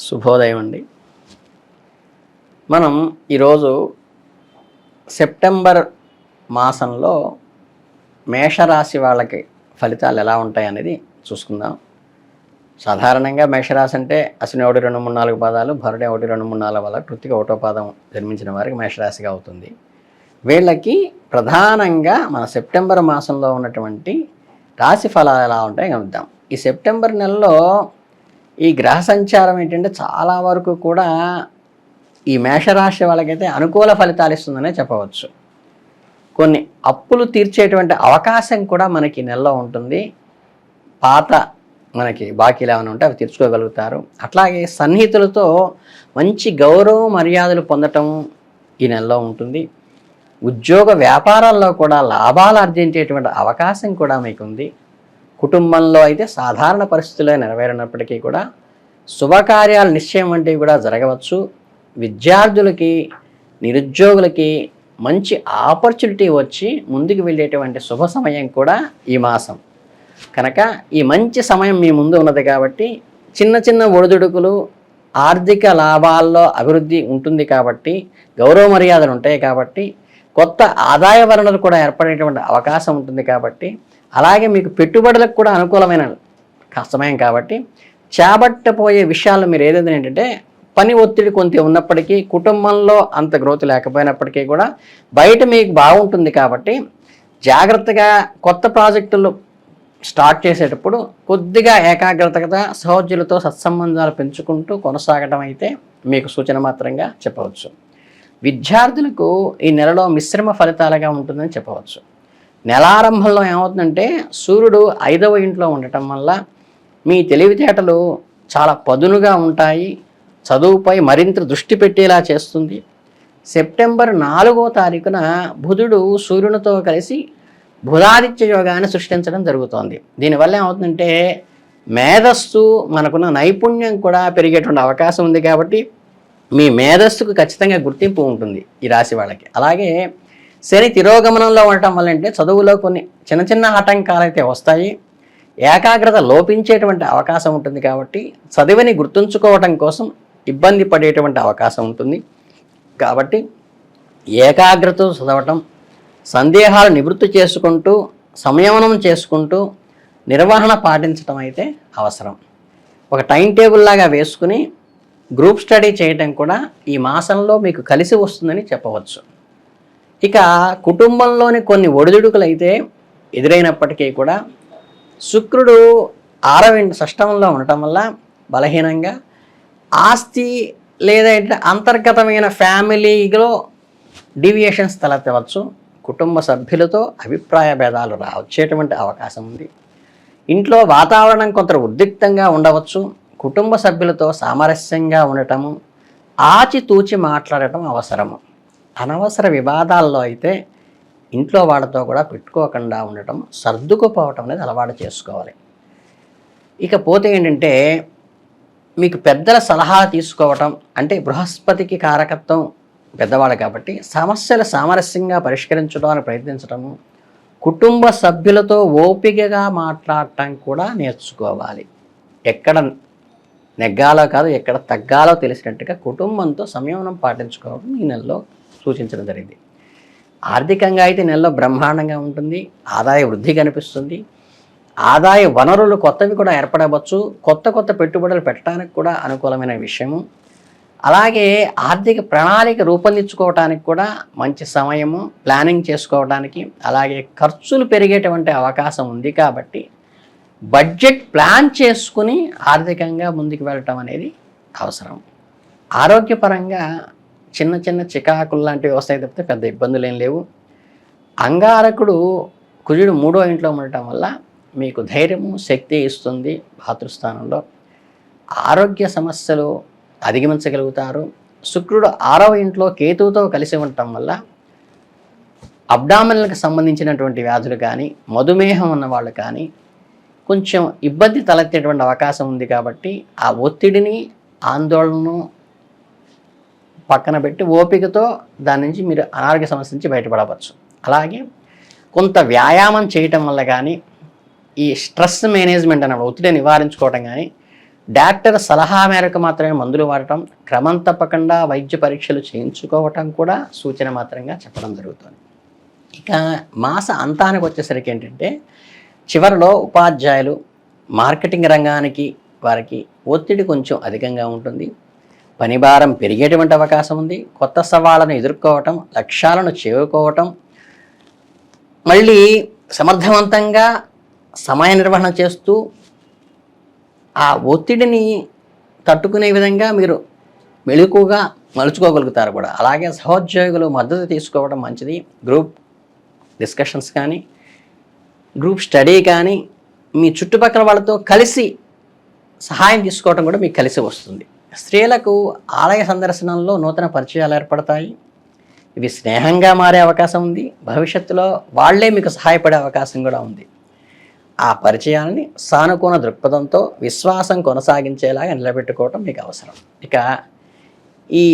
శుభోదయం అండి. మనం ఈరోజు సెప్టెంబర్ మాసంలో మేషరాశి వాళ్ళకి ఫలితాలు ఎలా ఉంటాయి అనేది చూసుకుందాం. సాధారణంగా మేషరాశి అంటే అశ్విని 1, 2, 3, 4 పాదాలు, భరణి 1, 2, 3, 4 వల్ల కృత్తిక 1వ పాదం జన్మించిన వారికి మేషరాశిగా అవుతుంది. వీళ్ళకి ప్రధానంగా మన సెప్టెంబర్ మాసంలో ఉన్నటువంటి రాశి ఫలాలు ఎలా ఉంటాయో గమనిద్దాం. ఈ సెప్టెంబర్ నెలలో ఈ గ్రహ సంచారం ఏంటంటే చాలా వరకు కూడా ఈ మేషరాశి వాళ్ళకైతే అనుకూల ఫలితాలు ఇస్తుందనే చెప్పవచ్చు. కొన్ని అప్పులు తీర్చేటువంటి అవకాశం కూడా మనకి నెలలో ఉంటుంది. పాత మనకి బాకీలు ఏమైనా ఉంటే అవి తీర్చుకోగలుగుతారు. అట్లాగే సన్నిహితులతో మంచి గౌరవ మర్యాదలు పొందటం ఈ నెలలో ఉంటుంది. ఉద్యోగ వ్యాపారాల్లో కూడా లాభాలు ఆర్జించేటువంటి అవకాశం కూడా మీకు ఉంది. కుటుంబంలో అయితే సాధారణ పరిస్థితుల్లో నెరవేరినప్పటికీ కూడా శుభకార్యాలు నిశ్చయం వంటివి కూడా జరగవచ్చు. విద్యార్థులకి, నిరుద్యోగులకి మంచి ఆపర్చునిటీ వచ్చి ముందుకు వెళ్ళేటువంటి శుభ సమయం కూడా ఈ మాసం. కనుక ఈ మంచి సమయం మీ ముందు ఉన్నది కాబట్టి చిన్న చిన్న ఒడిదుడుకులు, ఆర్థిక లాభాల్లో అభివృద్ధి ఉంటుంది కాబట్టి, గౌరవ మర్యాదలు ఉంటాయి కాబట్టి, కొత్త ఆదాయ వనరులు కూడా ఏర్పడేటువంటి అవకాశం ఉంటుంది కాబట్టి, అలాగే మీకు పెట్టుబడులకు కూడా అనుకూలమైన సమయం కాబట్టి చేపట్టబోయే విషయాల్లో మీరు ఏదైనా ఏంటంటే పని ఒత్తిడి కొంత ఉన్నప్పటికీ, కుటుంబంలో అంత గ్రోత్ లేకపోయినప్పటికీ కూడా బయట మీకు బాగుంటుంది కాబట్టి జాగ్రత్తగా కొత్త ప్రాజెక్టులు స్టార్ట్ చేసేటప్పుడు కొద్దిగా ఏకాగ్రతగా సహోద్యులతో సత్సంబంధాలు పెంచుకుంటూ కొనసాగడం అయితే మీకు సూచన మాత్రంగా చెప్పవచ్చు. విద్యార్థులకు ఈ నెలలో మిశ్రమ ఫలితాలుగా ఉంటుందని చెప్పవచ్చు. నెలారంభంలో ఏమవుతుందంటే సూర్యుడు 5వ ఇంట్లో ఉండటం వల్ల మీ తెలివితేటలు చాలా పదునుగా ఉంటాయి. చదువుపై మరింత దృష్టి పెట్టేలా చేస్తుంది. సెప్టెంబర్ 4వ తారీఖున బుధుడు సూర్యునితో కలిసి బుధాదిత్య యోగాన్ని సృష్టించడం జరుగుతోంది. దీనివల్ల ఏమవుతుందంటే మేధస్సు, మనకున్న నైపుణ్యం కూడా పెరిగేటువంటి అవకాశం ఉంది కాబట్టి మీ మేధస్సుకు ఖచ్చితంగా గుర్తింపు ఉంటుంది ఈ రాశి వాళ్ళకి. అలాగే శని తిరోగమనంలో ఉండటం వల్ల అంటే చదువులో కొన్ని చిన్న చిన్న ఆటంకాలు అయితే వస్తాయి. ఏకాగ్రత లోపించేటువంటి అవకాశం ఉంటుంది కాబట్టి చదివిని గుర్తుంచుకోవటం కోసం ఇబ్బంది పడేటువంటి అవకాశం ఉంటుంది. కాబట్టి ఏకాగ్రత చదవటం, సందేహాలు నివృత్తి చేసుకుంటూ, సంయమనం చేసుకుంటూ నిర్వహణ పాటించడం అయితే అవసరం. ఒక టైం టేబుల్ లాగా వేసుకుని గ్రూప్ స్టడీ చేయటం కూడా ఈ మాసంలో మీకు కలిసి వస్తుందని చెప్పవచ్చు. ఇక కుటుంబంలోని కొన్ని ఒడిదుడుకులు అయితే ఎదురైనప్పటికీ కూడా శుక్రుడు 6వ షష్టమంలో ఉండటం వల్ల బలహీనంగా ఆస్తి లేదా అంతర్గతమైన ఫ్యామిలీలో డీవియేషన్స్ తలెత్తవచ్చు. కుటుంబ సభ్యులతో అభిప్రాయ భేదాలు వచ్చేటువంటి అవకాశం ఉంది. ఇంట్లో వాతావరణం కొంత ఉద్రిక్తంగా ఉండవచ్చు. కుటుంబ సభ్యులతో సామరస్యంగా ఉండటము, ఆచితూచి మాట్లాడటం అవసరము. అనవసర వివాదాల్లో అయితే ఇంట్లో వాళ్ళతో కూడా పెట్టుకోకుండా ఉండటం, సర్దుకుపోవటం అనేది అలవాటు చేసుకోవాలి. ఇకపోతే ఏంటంటే మీకు పెద్దల సలహా తీసుకోవటం, అంటే బృహస్పతికి కారకత్వం పెద్దవాళ్ళు కాబట్టి సమస్యలు సామరస్యంగా పరిష్కరించడానికి ప్రయత్నించటము, కుటుంబ సభ్యులతో ఓపికగా మాట్లాడటం కూడా నేర్చుకోవాలి. ఎక్కడ నెగ్గాలో కాదు, ఎక్కడ తగ్గాలో తెలిసినట్టుగా కుటుంబంతో సంయమనం పాటించుకోవడం ఈ నెలలో సూచించడం జరిగింది. ఆర్థికంగా అయితే నెలలో బ్రహ్మాండంగా ఉంటుంది. ఆదాయ వృద్ధి కనిపిస్తుంది. ఆదాయ వనరులు కొత్తవి కూడా ఏర్పడవచ్చు. కొత్త కొత్త పెట్టుబడులు పెట్టడానికి కూడా అనుకూలమైన విషయము. అలాగే ఆర్థిక ప్రణాళిక రూపొందించుకోవడానికి కూడా మంచి సమయము, ప్లానింగ్ చేసుకోవడానికి. అలాగే ఖర్చులు పెరిగేటువంటి అవకాశం ఉంది కాబట్టి బడ్జెట్ ప్లాన్ చేసుకుని ఆర్థికంగా ముందుకు వెళ్ళటం అనేది అవసరం. ఆరోగ్యపరంగా చిన్న చిన్న చికాకులు లాంటివి వస్తాయి తప్పితే పెద్ద ఇబ్బందులు ఏం లేవు. అంగారకుడు కుజుడు 3వ ఇంట్లో ఉండటం వల్ల మీకు ధైర్యము, శక్తి ఇస్తుంది. భాతృస్థానంలో ఆరోగ్య సమస్యలు అధిగమించగలుగుతారు. శుక్రుడు 6వ ఇంట్లో కేతువుతో కలిసి ఉండటం వల్ల అబ్డామినల్కి సంబంధించినటువంటి వ్యాధులు కానీ, మధుమేహం ఉన్న వాళ్ళు కానీ కొంచెం ఇబ్బంది తలెత్తేటువంటి అవకాశం ఉంది. కాబట్టి ఆ ఒత్తిడిని, ఆందోళనను పక్కన పెట్టి ఓపికతో దాని నుంచి మీరు అనారోగ్య సమస్య నుంచి బయటపడవచ్చు. అలాగే కొంత వ్యాయామం చేయటం వల్ల కానీ, ఈ స్ట్రెస్ మేనేజ్మెంట్ అన్నప్పుడు ఒత్తిడిని నివారించుకోవటం కానీ, డాక్టర్ సలహా మేరకు మాత్రమే మందులు వాడటం, క్రమం తప్పకుండా వైద్య పరీక్షలు చేయించుకోవటం కూడా సూచన మాత్రంగా చెప్పడం జరుగుతుంది. ఇక మాస అంతానికి వచ్చేసరికి ఏంటంటే చివరిలో ఉపాధ్యాయులు, మార్కెటింగ్ రంగానికి వారికి ఒత్తిడి కొంచెం అధికంగా ఉంటుంది. పని భారం పెరిగేటువంటి అవకాశం ఉంది. కొత్త సవాళ్ళను ఎదుర్కోవటం, లక్ష్యాలను చేరుకోవటం, మళ్ళీ సమర్థవంతంగా సమయ నిర్వహణ చేస్తూ ఆ ఒత్తిడిని తట్టుకునే విధంగా మీరు మెళుకుగా మలుచుకోగలుగుతారు కూడా. అలాగే సహోద్యోగులు మద్దతు తీసుకోవడం మంచిది. గ్రూప్ డిస్కషన్స్ కానీ, గ్రూప్ స్టడీ కానీ, మీ చుట్టుపక్కల వాళ్ళతో కలిసి సహాయం తీసుకోవడం కూడా మీకు కలిసి వస్తుంది. స్త్రీలకు ఆలయ సందర్శనంలో నూతన పరిచయాలు ఏర్పడతాయి. ఇవి స్నేహంగా మారే అవకాశం ఉంది. భవిష్యత్తులో వాళ్లే మీకు సహాయపడే అవకాశం కూడా ఉంది. ఆ పరిచయాన్ని సానుకూల దృక్పథంతో విశ్వాసం కొనసాగించేలాగా నిలబెట్టుకోవటం మీకు అవసరం. ఇక ఈ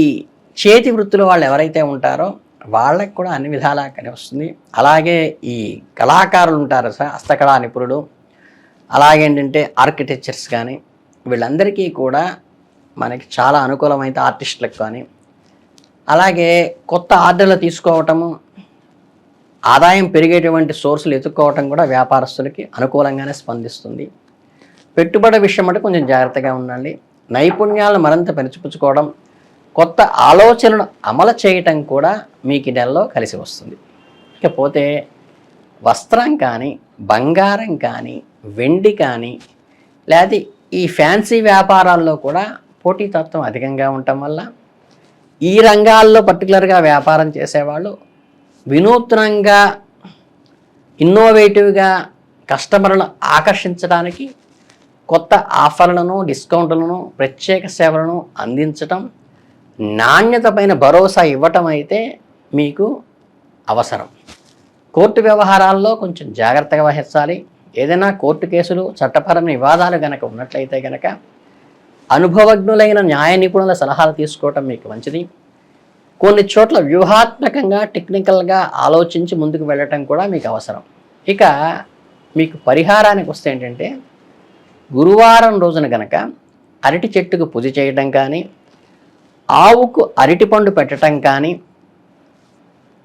చేతి వృత్తులు వాళ్ళు ఎవరైతే ఉంటారో వాళ్ళకి కూడా అన్ని విధాలా వస్తుంది. అలాగే ఈ కళాకారులు ఉంటారు, హస్తకళా నిపుణులు, అలాగేంటంటే ఆర్కిటెక్చర్స్ కానీ, వీళ్ళందరికీ కూడా మనకి చాలా అనుకూలమైతే ఆర్టిస్టులకు కానీ, అలాగే కొత్త ఆర్డర్లు తీసుకోవటము, ఆదాయం పెరిగేటువంటి సోర్సులు ఎత్తుక్కోవటం కూడా వ్యాపారస్తులకి అనుకూలంగానే స్పందిస్తుంది. పెట్టుబడి విషయం అంటే కొంచెం జాగ్రత్తగా ఉండండి. నైపుణ్యాలను మరింత పెంచుపుచ్చుకోవడం, కొత్త ఆలోచనలను అమలు చేయటం కూడా మీకు ఈ నెలలో కలిసి వస్తుంది. ఇకపోతే వస్త్రం కానీ, బంగారం కానీ, వెండి కానీ, లేదా ఈ ఫ్యాన్సీ వ్యాపారాల్లో కూడా పోటీతత్వం అధికంగా ఉండటం వల్ల ఈ రంగాల్లో పర్టికులర్గా వ్యాపారం చేసేవాళ్ళు వినూత్నంగా, ఇన్నోవేటివ్గా కస్టమర్లను ఆకర్షించడానికి కొత్త ఆఫర్లను, డిస్కౌంట్లను, ప్రత్యేక సేవలను అందించటం, నాణ్యత పైన భరోసా ఇవ్వటం అయితే మీకు అవసరం. కోర్టు వ్యవహారాల్లో కొంచెం జాగ్రత్తగా వహించాలి. ఏదైనా కోర్టు కేసులు, చట్టపరమైన వివాదాలు కనుక ఉన్నట్లయితే కనుక అనుభవజ్ఞులైన న్యాయ నిపుణుల సలహాలు తీసుకోవటం మీకు మంచిది. కొన్ని చోట్ల వ్యూహాత్మకంగా, టెక్నికల్గా ఆలోచించి ముందుకు వెళ్ళటం కూడా మీకు అవసరం. ఇక మీకు పరిహారానికి వస్తే ఏంటంటే గురువారం రోజున కనుక అరటి చెట్టుకు పూజ చేయడం కానీ, ఆవుకు అరటిపండు పెట్టడం కానీ,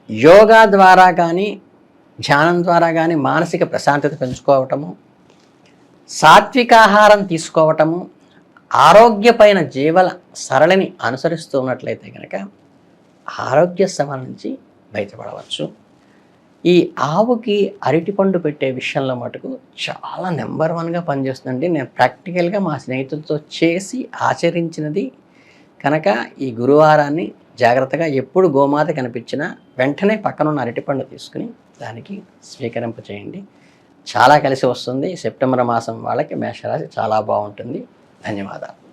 యోగా ద్వారా కానీ, ధ్యానం ద్వారా కానీ మానసిక ప్రశాంతత పెంచుకోవటము, సాత్వికాహారం తీసుకోవటము, ఆరోగ్యపైన జీవన సరళిని అనుసరిస్తూ ఉన్నట్లయితే కనుక ఆరోగ్య సమస్యల నుంచి బయటపడవచ్చు. ఈ ఆవుకి అరటిపండు పెట్టే విషయంలో మటుకు చాలా నెంబర్ 1గా పనిచేస్తుందండి. నేను ప్రాక్టికల్గా మా స్నేహితులతో చేసి ఆచరించినది కనుక ఈ గురువారాన్ని జాగ్రత్తగా ఎప్పుడు గోమాత కనిపించినా వెంటనే పక్కనున్న అరటిపండు తీసుకుని దానికి స్వీకరింప చేయండి. చాలా కలిసి వస్తుంది. సెప్టెంబర్ మాసం వాళ్ళకి మేషరాశి చాలా బాగుంటుంది. ధన్యవాదాలు.